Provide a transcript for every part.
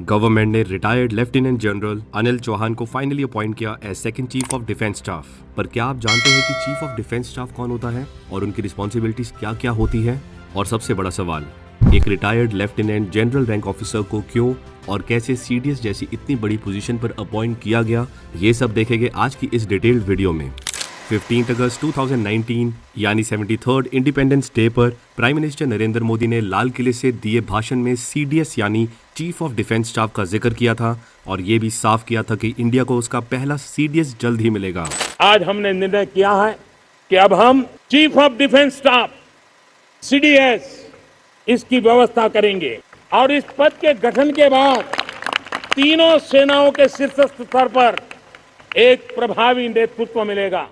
Government ने retired lieutenant general Anil Chauhan को finally appoint किया as second chief of defence staff. पर क्या आप जानते हैं कि चीफ ऑफ डिफेंस स्टाफ कौन होता है और उनकी रिस्पॉन्सिबिलिटीज क्या क्या होती है? और सबसे बड़ा सवाल, एक retired lieutenant general rank officer को क्यों और कैसे सीडीएस जैसी इतनी बड़ी पोजीशन पर अपॉइंट किया गया, ये सब देखेंगे आज की इस डिटेल्ड वीडियो में। 15 अगस्त 2019 यानी 73rd इंडिपेंडेंस डे पर प्राइम मिनिस्टर नरेंद्र मोदी ने लाल किले से दिए भाषण में सीडीएस यानी चीफ ऑफ डिफेंस स्टाफ का जिक्र किया था और ये भी साफ किया था कि इंडिया को उसका पहला सीडीएस जल्द ही मिलेगा। आज हमने निर्णय किया है कि अब हम chief of defence staff CDS इसकी व्यवस्था करेंगे और इस पद के गठन के बाद तीनों सेनाओं के शीर्षस्थ स्तर पर एक प्रभावी नेतृत्व मिलेगा।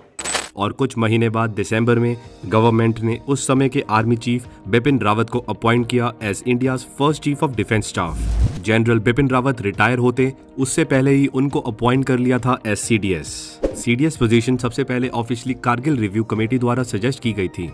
और कुछ महीने बाद दिसंबर में गवर्नमेंट ने उस समय के आर्मी चीफ बिपिन रावत को अपॉइंट किया as India's first chief of defence staff. General Bipin Rawat retire होते उससे पहले ही उनको अपॉइंट कर लिया था एज सीडीएस। सीडीएस पोजीशन सबसे पहले ऑफिशियली कारगिल रिव्यू कमेटी द्वारा सजेस्ट की गई थी।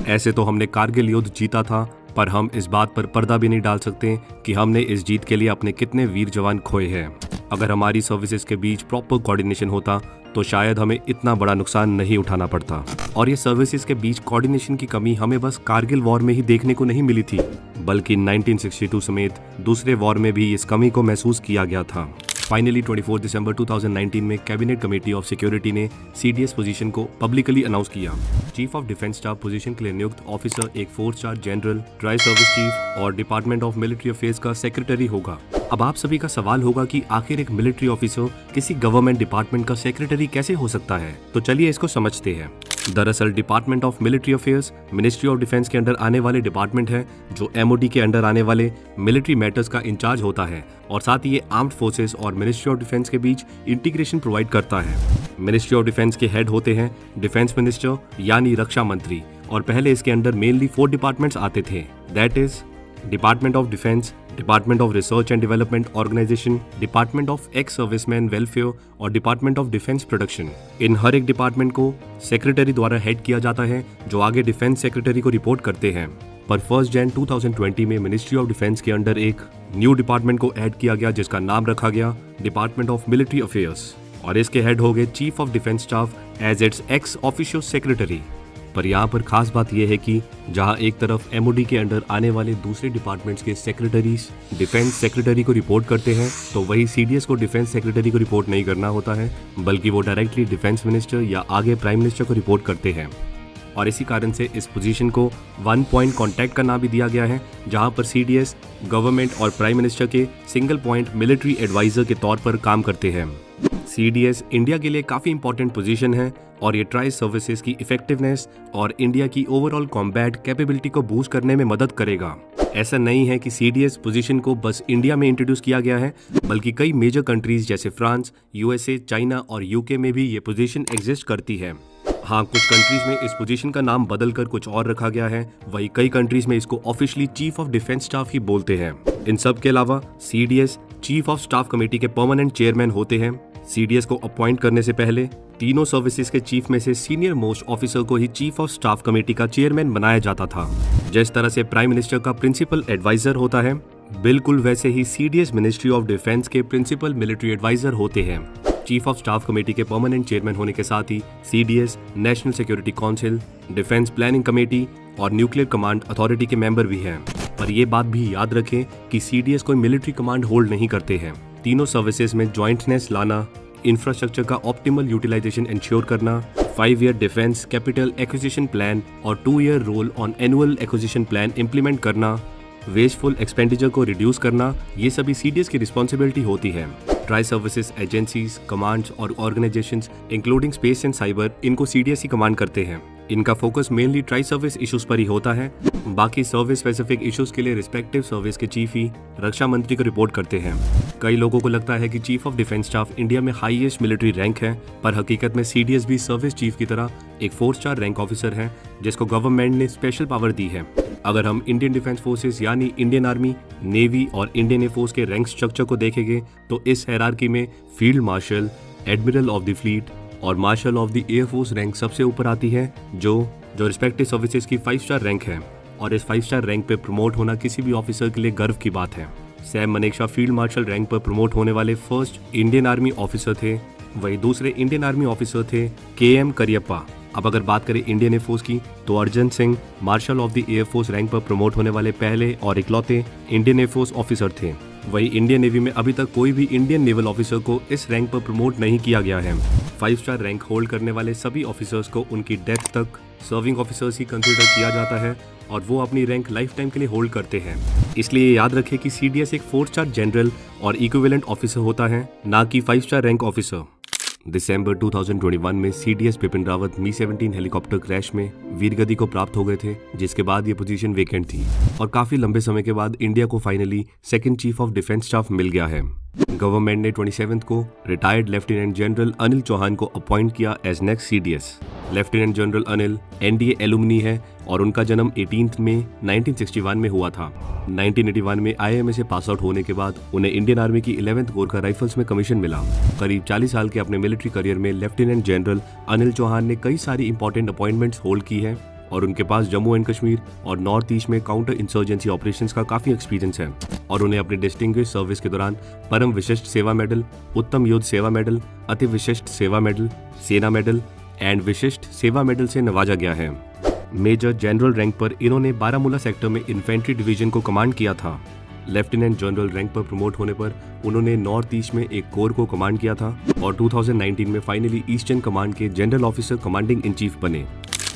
ऐसे तो हमने कारगिल युद्ध जीता था, पर हम इस बात पर पर्दा भी नहीं डाल सकते कि हमने इस जीत के लिए अपने कितने वीर जवान खोए हैं। अगर हमारी सर्विसेज के बीच प्रॉपर कोऑर्डिनेशन होता तो शायद हमें इतना बड़ा नुकसान नहीं उठाना पड़ता। और ये सर्विसेज के बीच कोऑर्डिनेशन की कमी हमें बस कारगिल वॉर में ही देखने को नहीं मिली थी, बल्कि 1962 समेत दूसरे वॉर में भी इस कमी को महसूस किया गया था। फाइनली 24 दिसंबर 2019 में कैबिनेट कमेटी ऑफ सिक्योरिटी ने सीडीएस पोजीशन को पब्लिकली अनाउंस किया। Chief of defence staff position के लिए नियुक्त ऑफिसर एक 4 star general, tri service chief और डिपार्टमेंट ऑफ मिलिट्री अफेयर्स का सेक्रेटरी होगा। अब आप सभी का सवाल होगा कि आखिर एक मिलिट्री ऑफिसर किसी गवर्नमेंट डिपार्टमेंट का सेक्रेटरी कैसे हो सकता है? तो चलिए इसको समझते हैं। दरअसल department of military affairs ministry of defence के अंडर आने वाले डिपार्टमेंट है जो एमओडी के अंडर आने वाले मिलिट्री मैटर्स का इंचार्ज होता है और साथ ही ये आर्म्ड फोर्सेस और मिनिस्ट्री ऑफ डिफेंस के बीच इंटीग्रेशन प्रोवाइड करता है। मिनिस्ट्री ऑफ डिफेंस के हेड होते हैं डिफेंस मिनिस्टर यानी रक्षा मंत्री, और पहले इसके अंडर मेनली 4 डिपार्टमेंट्स आते थे, that is department of defence, department of research and development organisation, department of ex serviceman welfare और डिपार्टमेंट ऑफ डिफेंस प्रोडक्शन। इन हर एक डिपार्टमेंट को सेक्रेटरी द्वारा हेड किया जाता है जो आगे डिफेंस सेक्रेटरी को रिपोर्ट करते हैं। पर 1 जनवरी 2020 में मिनिस्ट्री ऑफ डिफेंस के अंडर एक न्यू डिपार्टमेंट को ऐड किया गया जिसका नाम रखा गया डिपार्टमेंट ऑफ मिलिट्री अफेयर्स, और इसके हेड हो गए chief of defence staff as its ex officio secretary. पर यहाँ पर खास बात यह है कि जहाँ एक तरफ एमओडी के अंडर आने वाले दूसरे डिपार्टमेंट्स के सेक्रेटरीज डिफेंस सेक्रेटरी को रिपोर्ट करते हैं, तो वही सीडीएस को डिफेंस सेक्रेटरी को रिपोर्ट नहीं करना होता है, बल्कि वो डायरेक्टली डिफेंस मिनिस्टर या आगे प्राइम मिनिस्टर को रिपोर्ट करते हैं। और इसी कारण से इस पोजीशन को 1 पॉइंट कॉन्टैक्ट का नाम भी दिया गया है, जहां पर सीडीएस गवर्नमेंट और प्राइम मिनिस्टर के सिंगल पॉइंट मिलिट्री एडवाइजर के तौर पर काम करते हैं। सीडीएस इंडिया के लिए काफी इंपॉर्टेंट पोजीशन है और ये ट्राई सर्विसेज की इफेक्टिवनेस और इंडिया की ओवरऑल कॉम्बैट कैपेबिलिटी को बूस्ट करने में मदद करेगा। ऐसा नहीं है कि सीडीएस पोजीशन को बस इंडिया में इंट्रोड्यूस किया गया है, बल्कि कई मेजर कंट्रीज जैसे फ्रांस, यूएसए, चाइना और यूके में भी ये पोजीशन एग्जिस्ट करती है। हाँ, कुछ कंट्रीज में इस पोजीशन का नाम बदलकर कुछ और रखा गया है, वही कई कंट्रीज में इसको officially chief of defence staff ही बोलते हैं। इन सब के अलावा CDS chief of staff committee के परमानेंट चेयरमैन होते हैं। सीडीएस को अपॉइंट करने से पहले तीनों सर्विसेज के चीफ में से सीनियर मोस्ट ऑफिसर को ही चीफ ऑफ स्टाफ कमेटी का चेयरमैन बनाया जाता था। जिस तरह से प्राइम मिनिस्टर का प्रिंसिपल एडवाइजर होता है, बिल्कुल वैसे ही सीडीएस मिनिस्ट्री ऑफ डिफेंस के प्रिंसिपल मिलिट्री एडवाइजर होते हैं। चीफ ऑफ स्टाफ कमेटी के परमानेंट चेयरमैन होने के साथ ही CDS national security council, defence planning committee और न्यूक्लियर कमांड अथॉरिटी के मेंबर भी हैं। पर यह बात भी याद रखें कि सीडीएस कोई मिलिट्री कमांड होल्ड नहीं करते हैं। तीनों सर्विसेज में जॉइंटनेस लाना, इंफ्रास्ट्रक्चर का ऑप्टिमल यूटिलाइजेशन इंश्योर करना, 5 year defence capital acquisition plan और 2 year roll on annual acquisition plan implement करना, वेस्टफुल एक्सपेंडिचर को रिड्यूस करना, ये सभी सीडीएस की रिस्पॉन्सिबिलिटी होती है। ट्राई सर्विसेज एजेंसीज, कमांड्स और organisations including space and cyber, इनको सीडीएस ही कमांड करते हैं। इनका focus mainly tri service issues पर ही होता है। बाकी सर्विस स्पेसिफिक इश्यूज के लिए रिस्पेक्टिव सर्विस के चीफ ही रक्षा मंत्री को रिपोर्ट करते हैं। कई लोगों को लगता है कि chief of defence staff India में हाईएस्ट मिलिट्री रैंक है, पर हकीकत में सीडीएस भी सर्विस चीफ की तरह एक 4 स्टार रैंक ऑफिसर है जिसको गवर्नमेंट ने स्पेशल पावर दी है। अगर हम इंडियन डिफेंस फोर्सेस यानी इंडियन आर्मी, नेवी और इंडियन एयरफोर्स के रैंक स्ट्रक्चर को देखेंगे तो इस हायरार्की में field marshal, admiral of the fleet और marshal of the air force rank सबसे ऊपर आती है, जो रिस्पेक्टिव सर्विसेज की 5 स्टार रैंक है। और इस 5 स्टार रैंक पे प्रमोट होना किसी भी ऑफिसर के लिए गर्व की बात है। Sam Manekshaw field marshal rank पर प्रमोट होने वाले फर्स्ट इंडियन आर्मी ऑफिसर थे। वही दूसरे इंडियन आर्मी ऑफिसर थे KM करियप्पा। अब अगर बात करें इंडियन एयरफोर्स की तो Arjan Singh marshal of the air force rank पर प्रमोट होने वाले पहले और इकलौते इंडियन एयरफोर्स ऑफिसर थे। वही इंडियन नेवी में अभी तक कोई भी इंडियन नेवल ऑफिसर को इस रैंक पर प्रमोट नहीं किया गया है। 5 स्टार रैंक होल्ड करने वाले सभी ऑफिसर्स को उनकी डेथ तक सर्विंग ऑफिसर्स ही कंसिडर किया जाता है और वो अपनी रैंक लाइफ टाइम के लिए होल्ड करते हैं। इसलिए याद रखें कि CDS एक 4 स्टार जनरल और इक्विवेलेंट ऑफिसर होता है, ना कि 5 स्टार रैंक ऑफिसर। दिसंबर 2021 में CDS बिपिन रावत मी-17 हेलीकॉप्टर क्रैश में वीरगति को प्राप्त हो गए थे, जिसके बाद ये पोजीशन वेकेंट थी और काफी लंबे समय के बाद इंडिया को finally second chief of defence staff मिल गया है। गवर्नमेंट ने 27 को retired lieutenant general Anil Chauhan को अपॉइंट किया as next CDS। Lieutenant general Anil NDA alumni है और उनका जन्म 18 मई 1961 में हुआ था। 1981 में IMA से पास आउट होने के बाद उन्हें इंडियन आर्मी की 11th गोरखा राइफल्स में कमीशन मिला। करीब 40 साल के अपने मिलिट्री करियर में लेफ्टिनेंट जनरल अनिल चौहान ने कई सारी इंपॉर्टेंट अपॉइंटमेंट्स होल्ड की है और उनके पास जम्मू एंड कश्मीर और नॉर्थ ईस्ट में काउंटर इंसर्जेंसी ऑपरेशंस का काफी एक्सपीरियंस है और उन्हें अपनी डिस्टिंग्विश सर्विस के दौरान परम विशिष्ट सेवा मेडल, उत्तम योद्ध सेवा मेडल, अति विशिष्ट सेवा मेडल, सेना मेडल एंड विशिष्ट सेवा मेडल से नवाजा गया है। मेजर जनरल रैंक पर इन्होंने बारामूला सेक्टर में इन्फेंट्री डिवीजन को कमांड किया था। लेफ्टिनेंट जनरल रैंक पर प्रमोट होने पर उन्होंने नॉर्थ ईस्ट में एक कोर को कमांड किया था और 2019 में फाइनली ईस्टर्न कमांड के general officer commanding in chief बने।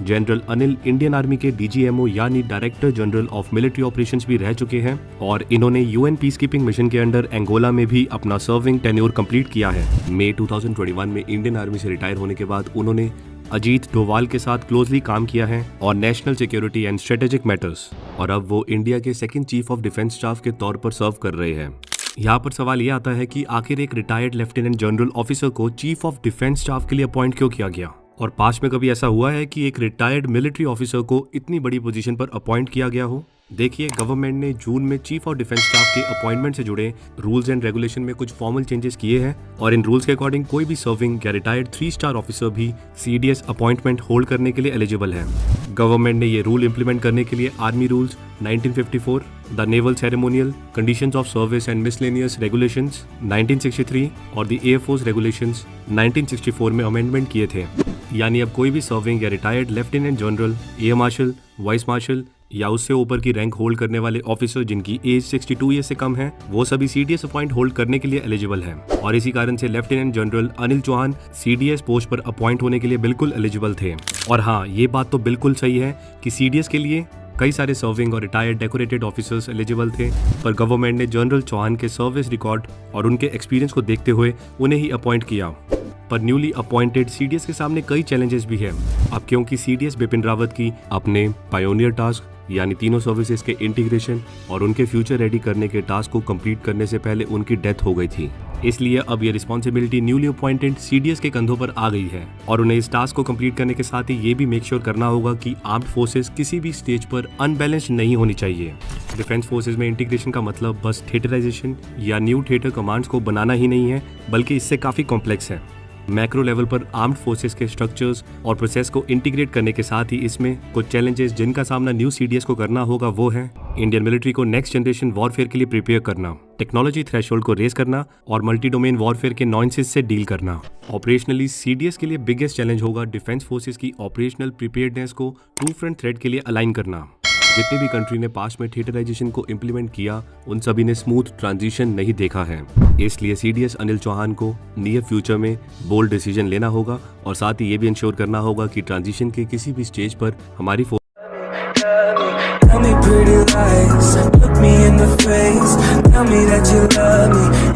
जनरल अनिल इंडियन आर्मी के DGMO यानी director general of military operations भी रह चुके हैं और इन्होंने UN पीस कीपिंग मिशन के अंडर एंगोला में भी अपना सर्विंग टेन्योर कंप्लीट किया है। मई 2021 में इंडियन आर्मी से रिटायर होने के बाद उन्होंने अजीत डोवाल के साथ क्लोजली काम किया है और national security and strategic matters, और अब वो इंडिया के second chief of defence staff के तौर पर सर्व कर रहे हैं। यहाँ पर सवाल ये आता है कि आखिर एक रिटायर्ड लेफ्टिनेंट जनरल ऑफिसर को चीफ ऑफ डिफेंस स्टाफ के लिए अपॉइंट क्यों किया गया, और पास्ट में कभी ऐसा हुआ है कि एक रिटायर्ड मिलिट्री ऑफिसर को इतनी बड़ी पोजीशन पर अपॉइंट किया गया हो। देखिए, गवर्नमेंट ने जून में चीफ ऑफ डिफेंस स्टाफ के अपॉइंटमेंट से जुड़े रूल्स एंड रेगुलेशन में कुछ फॉर्मल चेंजेस किए हैं और इन रूल्स के अकॉर्डिंग कोई भी सर्विंग या रिटायर्ड 3 स्टार ऑफिसर भी CDS अपॉइंटमेंट होल्ड करने के लिए एलिजिबल है। गवर्नमेंट ने ये रूल इंप्लीमेंट करने के लिए army rules 1954, the naval ceremonial conditions of service and miscellaneous regulations 1963 और द एयरफोर्स रेगुलेशंस 1964 में अमेंडमेंट किए थे। यानी अब कोई भी सर्विंग या retired lieutenant general, air marshal, vice marshal या उससे ऊपर की रैंक होल्ड करने वाले ऑफिसर जिनकी एज 62 ईयर से कम है, वो सभी CDS अपॉइंट होल्ड करने के लिए एलिजिबल हैं और इसी कारण से lieutenant general Anil Chauhan CDS post पर अपॉइंट होने के लिए बिल्कुल एलिजिबल थे। और हाँ, ये बात तो बिल्कुल सही है कि CDS के लिए कई सारे सर्विंग और रिटायर्ड डेकोरेटेड ऑफिसर्स एलिजिबल थे, पर गवर्नमेंट ने जनरल चौहान के सर्विस रिकॉर्ड और उनके एक्सपीरियंस को देखते हुए उन्हें ही अपॉइंट किया। पर न्यूली अपॉइंटेड CDS के सामने कई चैलेंजेस भी हैं। अब क्योंकि CDS बिपिन रावत की अपने पायोनियर टास्क यानी तीनों सर्विसेज के इंटीग्रेशन और उनके फ्यूचर रेडी करने के टास्क को कंप्लीट करने से पहले उनकी डेथ हो गई थी, इसलिए अब ये रिस्पॉन्सिबिलिटी न्यूली अपॉइंटेड CDS के कंधों पर आ गई है और उन्हें इस टास्क को कंप्लीट करने के साथ ही ये भी मेक श्योर करना होगा कि आर्म्ड फोर्सेस किसी भी स्टेज पर अनबैलेंस्ड नहीं होनी चाहिए। डिफेंस फोर्सेज में इंटीग्रेशन का मतलब बस थिएटराइजेशन या न्यू थिएटर कमांड्स को बनाना ही नहीं है, बल्कि इससे काफी कॉम्प्लेक्स है। मैक्रो लेवल पर आर्म्ड फोर्सेस के स्ट्रक्चर्स और प्रोसेस को इंटीग्रेट करने के साथ ही इसमें कुछ चैलेंजेस जिनका सामना न्यू CDS को करना होगा वो है इंडियन मिलिट्री को नेक्स्ट जनरेशन वॉरफेयर के लिए प्रिपेयर करना, टेक्नोलॉजी थ्रेशोल्ड को रेज करना और मल्टी डोमेन वॉरफेयर के नॉइसेस से डील करना। ऑपरेशनली CDS के लिए बिगेस्ट चैलेंज होगा डिफेंस फोर्सेस की ऑपरेशनल प्रिपेयर्डनेस को टू फ्रंट थ्रेड के लिए अलाइन करना। जितने भी कंट्री ने पास्ट में थिएटराइजेशन को इम्प्लीमेंट किया, उन सभी ने स्मूथ ट्रांजिशन नहीं देखा है, इसलिए CDS अनिल चौहान को नियर फ्यूचर में बोल्ड डिसीजन लेना होगा और साथ ही ये भी इंश्योर करना होगा कि ट्रांजिशन के किसी भी स्टेज पर हमारी Tell me pretty lies, look me in the face, tell me that you love me.